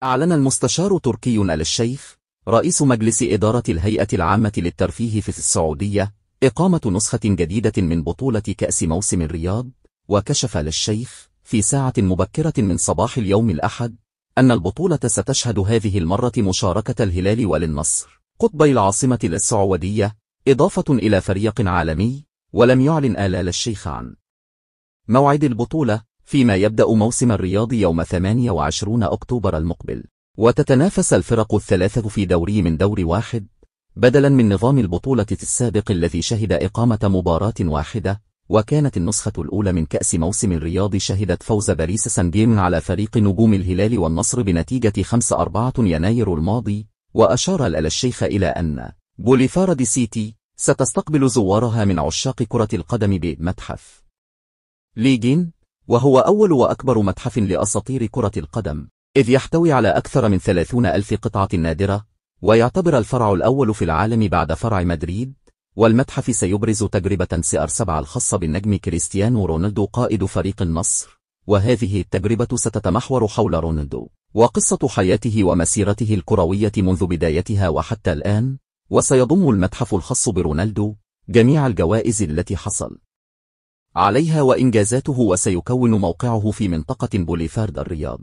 أعلن المستشار تركي آل الشيخ رئيس مجلس إدارة الهيئة العامة للترفيه في السعودية إقامة نسخة جديدة من بطولة كأس موسم الرياض. وكشف آل الشيخ في ساعة مبكرة من صباح اليوم الأحد أن البطولة ستشهد هذه المرة مشاركة الهلال والنصر قطبي العاصمة السعودية، إضافة إلى فريق عالمي. ولم يعلن آل الشيخ عن موعد البطولة، فيما يبدأ موسم الرياض يوم 28 أكتوبر المقبل. وتتنافس الفرق الثلاثة في دوري من دور واحد، بدلا من نظام البطولة السابق الذي شهد إقامة مباراة واحدة. وكانت النسخة الأولى من كأس موسم الرياض شهدت فوز باريس سان جيرمان على فريق نجوم الهلال والنصر بنتيجة 5-4 يناير الماضي. وأشار آل الشيخ إلى أن بوليفارد سيتي ستستقبل زوارها من عشاق كرة القدم بمتحف ليجين، وهو أول وأكبر متحف لأساطير كرة القدم، إذ يحتوي على أكثر من 30,000 قطعة نادرة، ويعتبر الفرع الأول في العالم بعد فرع مدريد. والمتحف سيبرز تجربة CR7 الخاصة بالنجم كريستيانو رونالدو قائد فريق النصر، وهذه التجربة ستتمحور حول رونالدو وقصة حياته ومسيرته الكروية منذ بدايتها وحتى الآن. وسيضم المتحف الخاص برونالدو جميع الجوائز التي حصل عليها وإنجازاته، وسيكون موقعه في منطقة بوليفارد الرياض.